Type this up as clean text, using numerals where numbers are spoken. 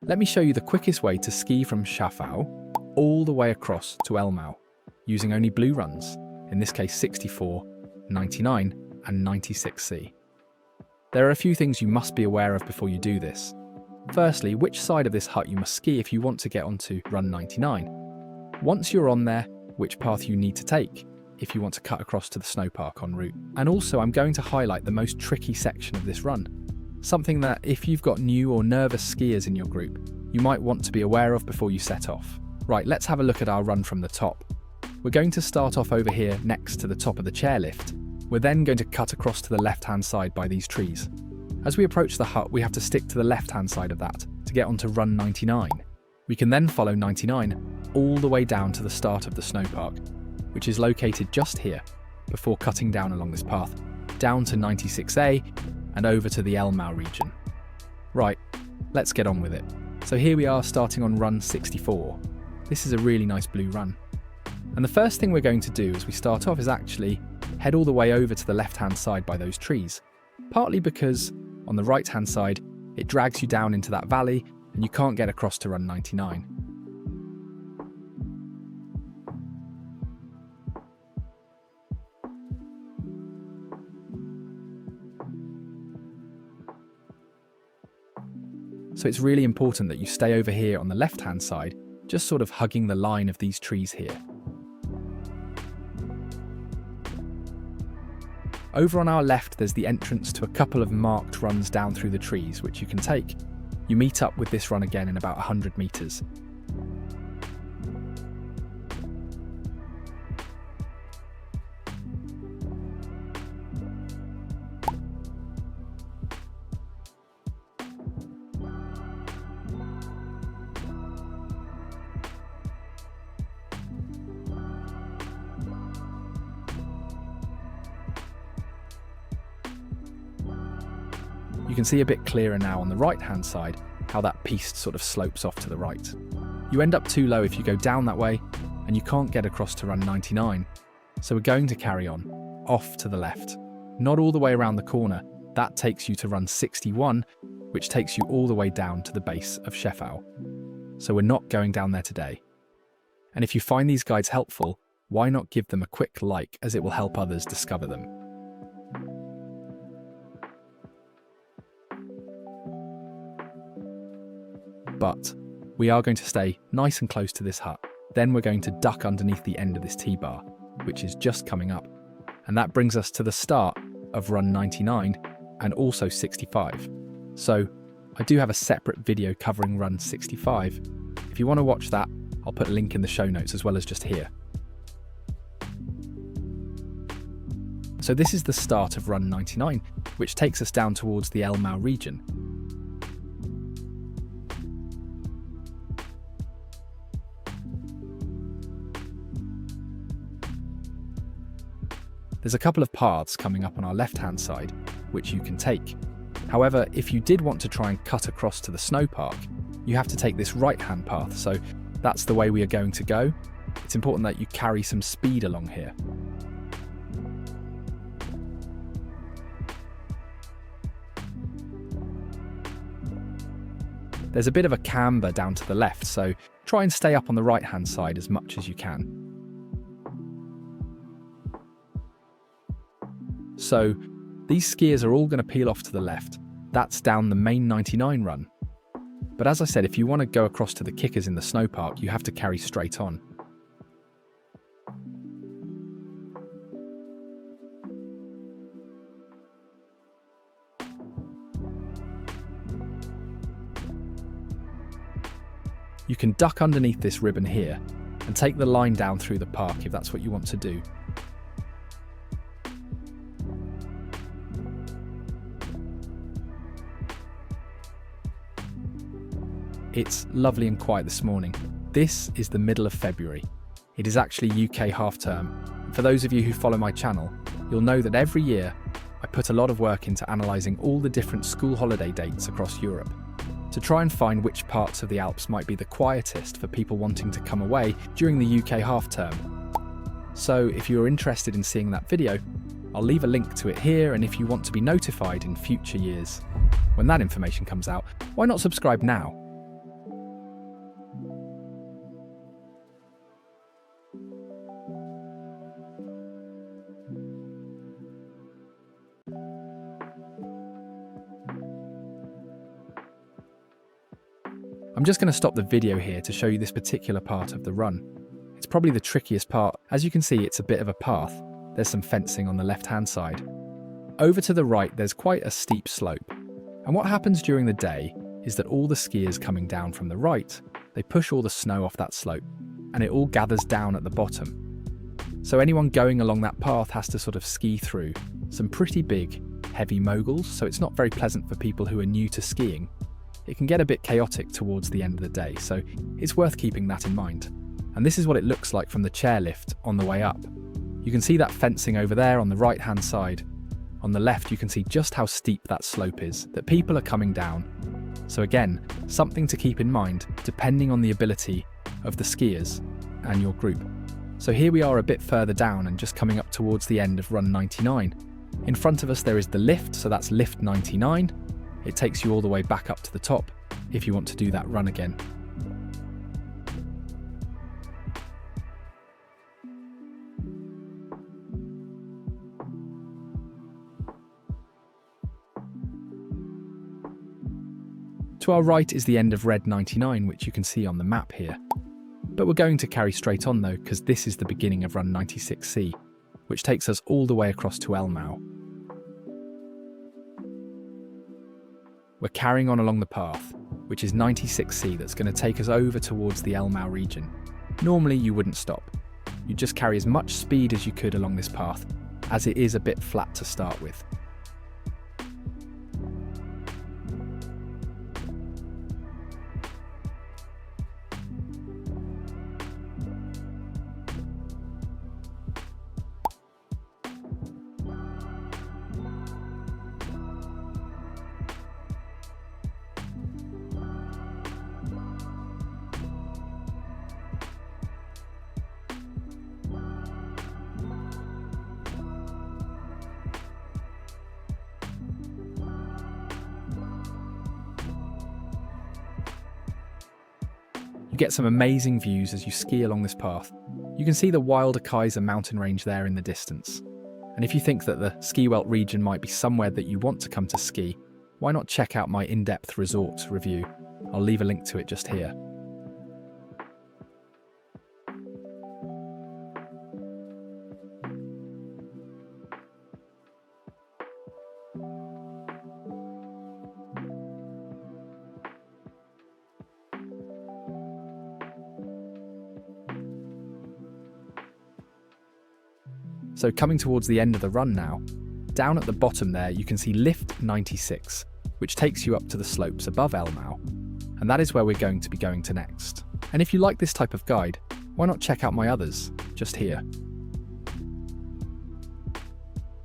Let me show you the quickest way to ski from Scheffau all the way across to Ellmau, using only blue runs, in this case 64, 99 and 96C. There are a few things you must be aware of before you do this. Firstly, which side of this hut you must ski if you want to get onto run 99. Once you're on there, which path you need to take if you want to cut across to the snowpark en route. And also I'm going to highlight the most tricky section of this run, something that if you've got new or nervous skiers in your group, you might want to be aware of before you set off. Right, let's have a look at our run from the top. We're going to start off over here next to the top of the chairlift. We're then going to cut across to the left-hand side by these trees. As we approach the hut, we have to stick to the left-hand side of that to get onto run 99. We can then follow 99 all the way down to the start of the snowpark, which is located just here, before cutting down along this path, down to 96A and over to the Ellmau region. Right, let's get on with it. So here we are starting on run 64. This is a really nice blue run. And the first thing we're going to do as we start off is actually head all the way over to the left-hand side by those trees, partly because on the right-hand side, it drags you down into that valley and you can't get across to run 99. So it's really important that you stay over here on the left-hand side, just sort of hugging the line of these trees here. Over on our left, there's the entrance to a couple of marked runs down through the trees, which you can take. You meet up with this run again in about 100 meters. You can see a bit clearer now on the right-hand side how that piste sort of slopes off to the right. You end up too low if you go down that way, and you can't get across to run 99. So we're going to carry on, off to the left. Not all the way around the corner, that takes you to run 61, which takes you all the way down to the base of Scheffau. So we're not going down there today. And if you find these guides helpful, why not give them a quick like, as it will help others discover them. But we are going to stay nice and close to this hut. Then we're going to duck underneath the end of this T-bar, which is just coming up. And that brings us to the start of run 99 and also 65. So I do have a separate video covering run 65. If you want to watch that, I'll put a link in the show notes as well as just here. So this is the start of run 99, which takes us down towards the Ellmau region. There's a couple of paths coming up on our left-hand side, which you can take. However, if you did want to try and cut across to the snowpark, you have to take this right-hand path, so that's the way we are going to go. It's important that you carry some speed along here. There's a bit of a camber down to the left, so try and stay up on the right-hand side as much as you can. So these skiers are all going to peel off to the left. That's down the main 99 run. But as I said, if you want to go across to the kickers in the snowpark, you have to carry straight on. You can duck underneath this ribbon here and take the line down through the park if that's what you want to do. It's lovely and quiet this morning. This is the middle of February. It is actually UK half term. And for those of you who follow my channel, you'll know that every year I put a lot of work into analysing all the different school holiday dates across Europe to try and find which parts of the Alps might be the quietest for people wanting to come away during the UK half term. So if you're interested in seeing that video, I'll leave a link to it here, and if you want to be notified in future years when that information comes out, why not subscribe now? I'm just going to stop the video here to show you this particular part of the run. It's probably the trickiest part. As you can see, it's a bit of a path. There's some fencing on the left-hand side. Over to the right, there's quite a steep slope. And what happens during the day is that all the skiers coming down from the right, they push all the snow off that slope, and it all gathers down at the bottom. So anyone going along that path has to sort of ski through some pretty big, heavy moguls, so it's not very pleasant for people who are new to skiing. It can get a bit chaotic towards the end of the day, so it's worth keeping that in mind. And this is what it looks like from the chairlift on the way up. You can see that fencing over there on the right-hand side. On the left, you can see just how steep that slope is, that people are coming down. So again, something to keep in mind depending on the ability of the skiers and your group. So here we are a bit further down and just coming up towards the end of run 99. In front of us there is the lift, so that's lift 99. It takes you all the way back up to the top if you want to do that run again. To our right is the end of Red 99, which you can see on the map here. But we're going to carry straight on though, because this is the beginning of run 96C, which takes us all the way across to Ellmau. We're carrying on along the path, which is 96C, that's going to take us over towards the Ellmau region. Normally you wouldn't stop. You'd just carry as much speed as you could along this path, as it is a bit flat to start with. You get some amazing views as you ski along this path. You can see the Wilder Kaiser mountain range there in the distance. And if you think that the SkiWelt region might be somewhere that you want to come to ski, why not check out my in-depth resort review? I'll leave a link to it just here. So coming towards the end of the run now, down at the bottom there you can see lift 96, which takes you up to the slopes above Ellmau, and that is where we're going to be going to next. And if you like this type of guide, why not check out my others, just here.